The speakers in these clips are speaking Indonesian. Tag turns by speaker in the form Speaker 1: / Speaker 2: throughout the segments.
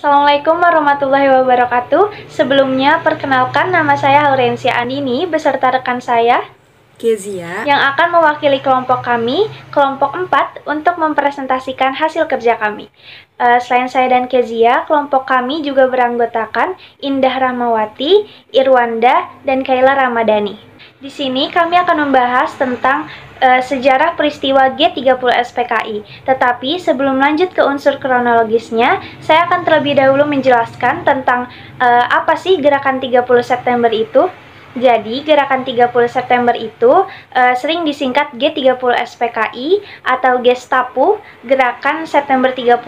Speaker 1: Assalamualaikum warahmatullahi wabarakatuh. Sebelumnya, perkenalkan nama saya Laurencia Andini beserta rekan saya
Speaker 2: Kezia
Speaker 1: yang akan mewakili kelompok kami, kelompok 4, untuk mempresentasikan hasil kerja kami. Selain saya dan Kezia, kelompok kami juga beranggotakan Indah Rahmawati, Irwanda, dan Kaila Ramadhani. Di sini kami akan membahas tentang sejarah peristiwa G30 SPKI. Tetapi sebelum lanjut ke unsur kronologisnya, saya akan terlebih dahulu menjelaskan tentang apa sih gerakan 30 September itu. Jadi, gerakan 30 September itu sering disingkat G30 SPKI atau Gestapu, Gerakan September 30,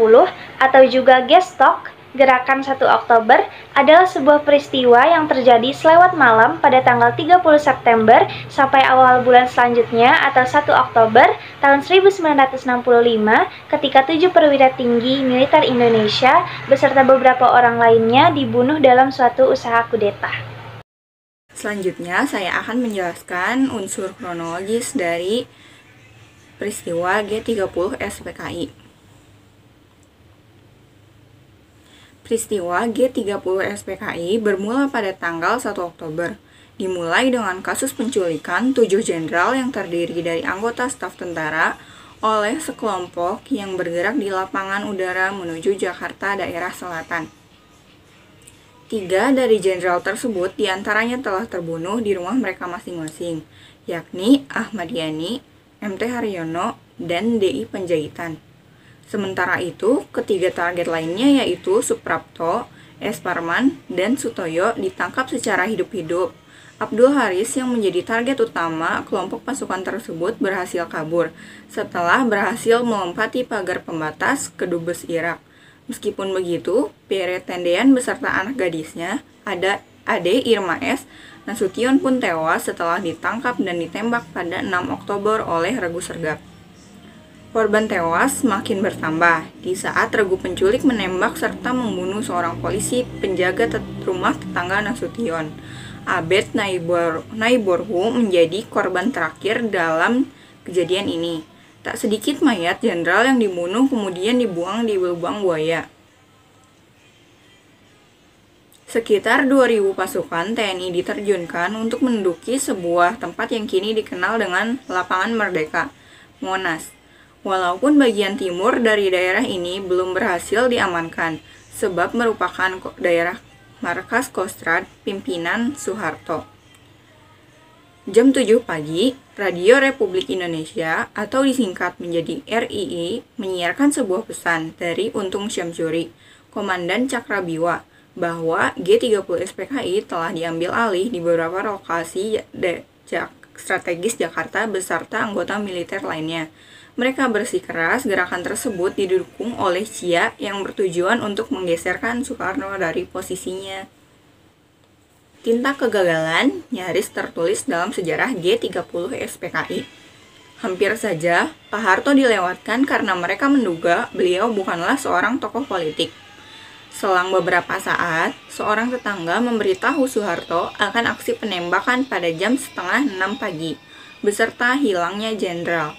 Speaker 1: atau juga Gestok, Gerakan 1 Oktober, adalah sebuah peristiwa yang terjadi selewat malam pada tanggal 30 September sampai awal bulan selanjutnya atau 1 Oktober tahun 1965 ketika 7 perwira tinggi militer Indonesia beserta beberapa orang lainnya dibunuh dalam suatu usaha kudeta.
Speaker 2: Selanjutnya, saya akan menjelaskan unsur kronologis dari peristiwa G30 SPKI. Peristiwa G30 SPKI bermula pada tanggal 1 Oktober, dimulai dengan kasus penculikan 7 jenderal yang terdiri dari anggota staf tentara oleh sekelompok yang bergerak di lapangan udara menuju Jakarta daerah selatan. 3 dari jenderal tersebut diantaranya telah terbunuh di rumah mereka masing-masing, yakni Ahmad Yani, MT Haryono, dan DI Panjaitan. Sementara itu, ketiga target lainnya yaitu Suprapto, S. Parman, dan Sutoyo ditangkap secara hidup-hidup. Abdul Haris yang menjadi target utama kelompok pasukan tersebut berhasil kabur setelah berhasil melompati pagar pembatas ke Dubes Irak. Meskipun begitu, Pierre Tendean beserta anak gadisnya, Ade Irma S. Nasution pun tewas setelah ditangkap dan ditembak pada 6 Oktober oleh Regu Sergap. Korban tewas makin bertambah di saat regu penculik menembak serta membunuh seorang polisi penjaga rumah tetangga Nasution. Abed Naiborhu menjadi korban terakhir dalam kejadian ini. Tak sedikit mayat jenderal yang dibunuh kemudian dibuang di lubang buaya. Sekitar 2.000 pasukan TNI diterjunkan untuk menduduki sebuah tempat yang kini dikenal dengan Lapangan Merdeka, Monas. Walaupun bagian timur dari daerah ini belum berhasil diamankan, sebab merupakan daerah markas Kostrad pimpinan Soeharto. Jam 7 pagi, Radio Republik Indonesia atau disingkat menjadi RII menyiarkan sebuah pesan dari Untung Syamsuri, Komandan Cakrabiwa, bahwa G30 SPKI telah diambil alih di beberapa lokasi strategis Jakarta beserta anggota militer lainnya. Mereka bersikeras gerakan tersebut didukung oleh CIA yang bertujuan untuk menggeserkan Soekarno dari posisinya. Tinta kegagalan nyaris tertulis dalam sejarah G30 SPKI. Hampir saja Pak Harto dilewatkan karena mereka menduga beliau bukanlah seorang tokoh politik. Selang beberapa saat, seorang tetangga memberitahu Soeharto akan aksi penembakan pada jam setengah 6 pagi, beserta hilangnya jenderal.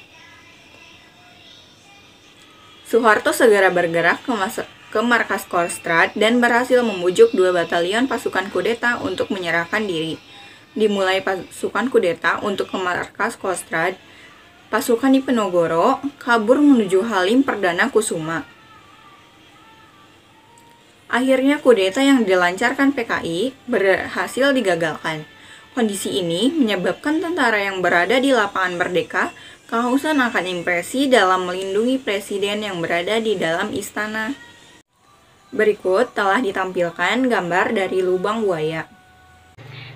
Speaker 2: Soeharto segera bergerak ke markas Kostrad dan berhasil membujuk 2 batalion pasukan kudeta untuk menyerahkan diri. Dimulai pasukan kudeta untuk ke markas Kostrad, pasukan Diponegoro kabur menuju Halim Perdana Kusuma. Akhirnya kudeta yang dilancarkan PKI berhasil digagalkan. Kondisi ini menyebabkan tentara yang berada di Lapangan Merdeka kehausan akan impresi dalam melindungi presiden yang berada di dalam istana. Berikut telah ditampilkan gambar dari lubang buaya.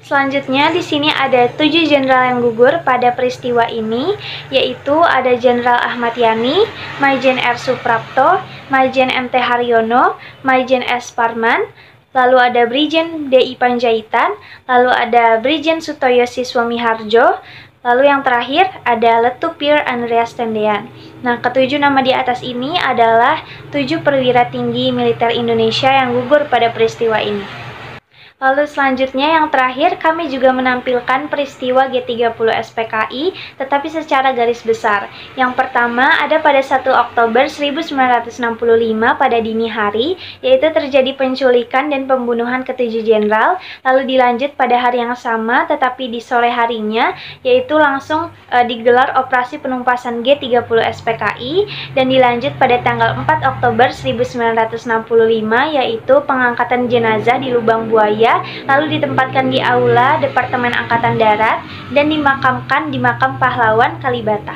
Speaker 1: Selanjutnya di sini ada 7 jenderal yang gugur pada peristiwa ini, yaitu ada Jenderal Ahmad Yani, Maijen R. Suprapto, Maijen MT Haryono, Maijen S. Parman, lalu ada Brigjen DI Panjaitan, lalu ada Brigjen Sutoyo Siswamiharjo, lalu yang terakhir ada Letu Pierre Andreas Tendean. Nah, ketujuh nama di atas ini adalah 7 perwira tinggi militer Indonesia yang gugur pada peristiwa ini. Lalu selanjutnya yang terakhir kami juga menampilkan peristiwa G30 SPKI tetapi secara garis besar. Yang pertama ada pada 1 Oktober 1965 pada dini hari, yaitu terjadi penculikan dan pembunuhan ke-7 jenderal, lalu dilanjut pada hari yang sama tetapi di sore harinya, yaitu langsung digelar operasi penumpasan G30 SPKI dan dilanjut pada tanggal 4 Oktober 1965 yaitu pengangkatan jenazah di Lubang Buaya lalu ditempatkan di aula Departemen Angkatan Darat dan dimakamkan di Makam Pahlawan Kalibata.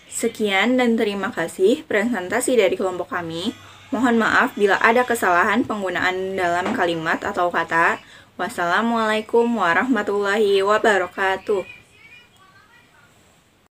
Speaker 2: Sekian dan terima kasih presentasi dari kelompok kami. Mohon maaf bila ada kesalahan penggunaan dalam kalimat atau kata. Wassalamualaikum warahmatullahi wabarakatuh.